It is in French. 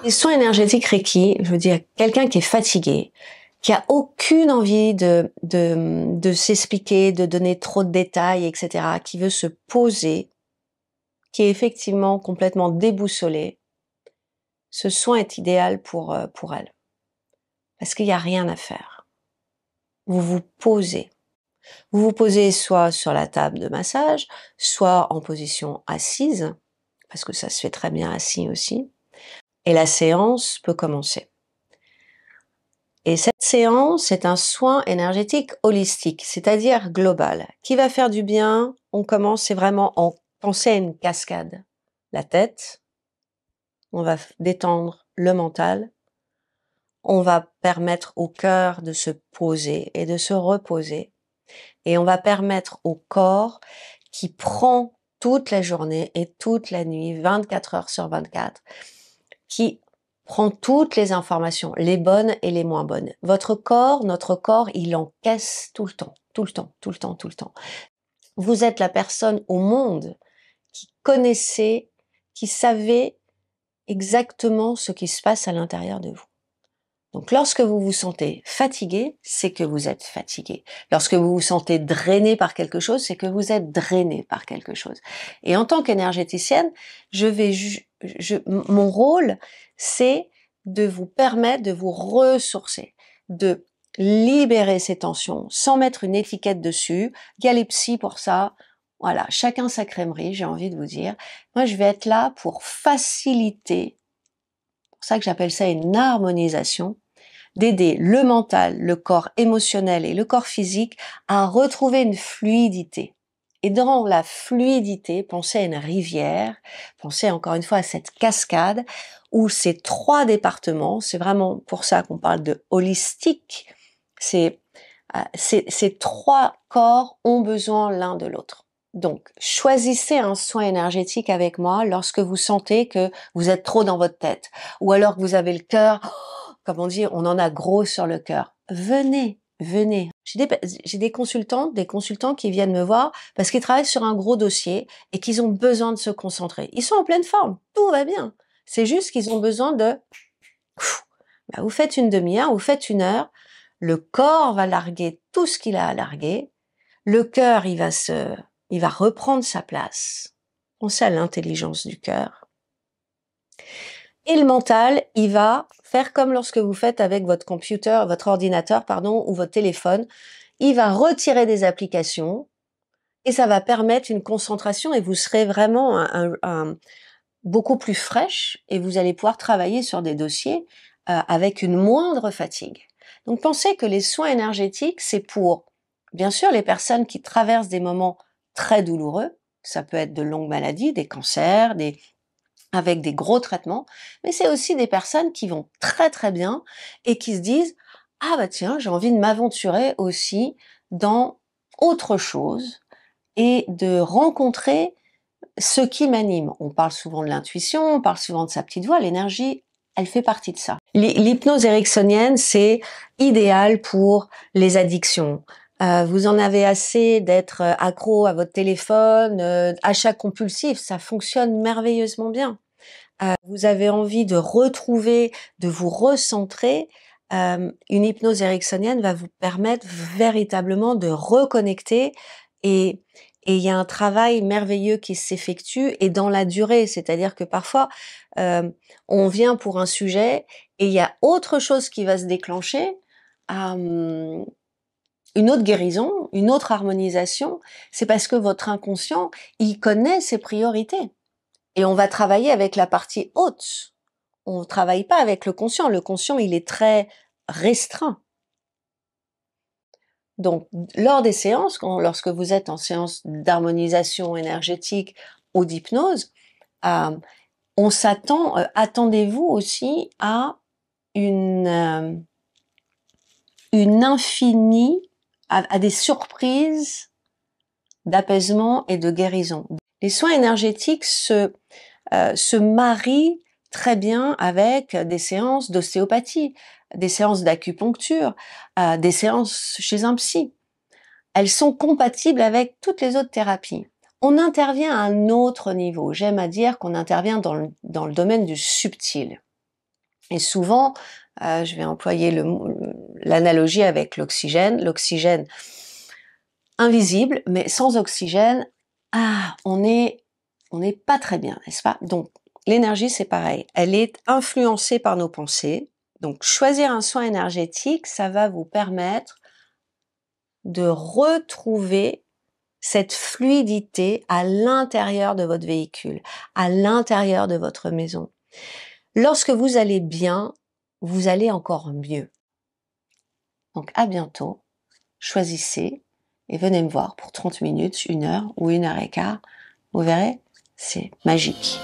Les soins énergétiques Reiki, je veux dire, quelqu'un qui est fatigué, qui a aucune envie de s'expliquer, de donner trop de détails, etc., qui veut se poser, qui est effectivement complètement déboussolé, ce soin est idéal pour elle. Parce qu'il n'y a rien à faire. Vous vous posez. Vous vous posez soit sur la table de massage, soit en position assise, parce que ça se fait très bien assis aussi, et la séance peut commencer. Et cette séance est un soin énergétique holistique, c'est-à-dire global, qui va faire du bien. On commence, c'est vraiment en penser à une cascade. La tête, on va détendre le mental, on va permettre au cœur de se poser et de se reposer, et on va permettre au corps qui prend toute la journée et toute la nuit, 24 heures sur 24, qui prend toutes les informations, les bonnes et les moins bonnes. Votre corps, notre corps, il encaisse tout le temps, tout le temps, tout le temps, tout le temps. Vous êtes la personne au monde qui connaissait, qui savait exactement ce qui se passe à l'intérieur de vous. Donc lorsque vous vous sentez fatigué, c'est que vous êtes fatigué. Lorsque vous vous sentez drainé par quelque chose, c'est que vous êtes drainé par quelque chose. Et en tant qu'énergéticienne, mon rôle, c'est de vous permettre de vous ressourcer, de libérer ces tensions sans mettre une étiquette dessus. Il y a les psys pour ça. Voilà, chacun sa crèmerie, j'ai envie de vous dire. Moi, je vais être là pour faciliter, c'est pour ça que j'appelle ça une harmonisation, d'aider le mental, le corps émotionnel et le corps physique à retrouver une fluidité. Et dans la fluidité, pensez à une rivière, pensez encore une fois à cette cascade où ces trois départements, c'est vraiment pour ça qu'on parle de holistique, ces trois corps ont besoin l'un de l'autre. Donc, choisissez un soin énergétique avec moi lorsque vous sentez que vous êtes trop dans votre tête, ou alors que vous avez le cœur, comme on dit, on en a gros sur le cœur. Venez. J'ai des consultants qui viennent me voir parce qu'ils travaillent sur un gros dossier et qu'ils ont besoin de se concentrer. Ils sont en pleine forme, tout va bien. C'est juste qu'ils ont besoin de... vous faites une demi-heure, vous faites une heure, le corps va larguer tout ce qu'il a à larguer, le cœur, il va reprendre sa place. Pensez à l'intelligence du cœur. Et le mental, il va faire comme lorsque vous faites avec votre ordinateur, ou votre téléphone. Il va retirer des applications et ça va permettre une concentration et vous serez vraiment beaucoup plus fraîche et vous allez pouvoir travailler sur des dossiers avec une moindre fatigue. Donc pensez que les soins énergétiques, c'est pour, bien sûr, les personnes qui traversent des moments très douloureux. Ça peut être de longues maladies, des cancers, avec des gros traitements, mais c'est aussi des personnes qui vont très très bien et qui se disent « Ah bah tiens, j'ai envie de m'aventurer aussi dans autre chose et de rencontrer ce qui m'anime. » On parle souvent de l'intuition, on parle souvent de sa petite voix, l'énergie, elle fait partie de ça. L'hypnose ericksonienne, c'est idéal pour les addictions. Vous en avez assez d'être accro à votre téléphone, achat compulsif, ça fonctionne merveilleusement bien. Vous avez envie de retrouver, de vous recentrer, une hypnose ericksonienne va vous permettre véritablement de reconnecter et il y a un travail merveilleux qui s'effectue et dans la durée, c'est-à-dire que parfois on vient pour un sujet et il y a autre chose qui va se déclencher, une autre guérison, une autre harmonisation, c'est parce que votre inconscient, il connaît ses priorités. Et on va travailler avec la partie haute. On ne travaille pas avec le conscient. Le conscient, il est très restreint. Donc, lors des séances, lorsque vous êtes en séance d'harmonisation énergétique ou d'hypnose, on s'attend, attendez-vous aussi à une infinie, à des surprises d'apaisement et de guérison. Les soins énergétiques se marient très bien avec des séances d'ostéopathie, des séances d'acupuncture, des séances chez un psy. Elles sont compatibles avec toutes les autres thérapies. On intervient à un autre niveau. J'aime à dire qu'on intervient dans le domaine du subtil. Et souvent, je vais employer l'analogie avec l'oxygène. L'oxygène invisible, mais sans oxygène, on n'est pas très bien, n'est-ce pas? Donc, l'énergie, c'est pareil. Elle est influencée par nos pensées. Donc, choisir un soin énergétique, ça va vous permettre de retrouver cette fluidité à l'intérieur de votre véhicule, à l'intérieur de votre maison. Lorsque vous allez bien, vous allez encore mieux. Donc, à bientôt. Choisissez et venez me voir pour 30 minutes, 1 heure ou 1 heure et quart. Vous verrez, c'est magique.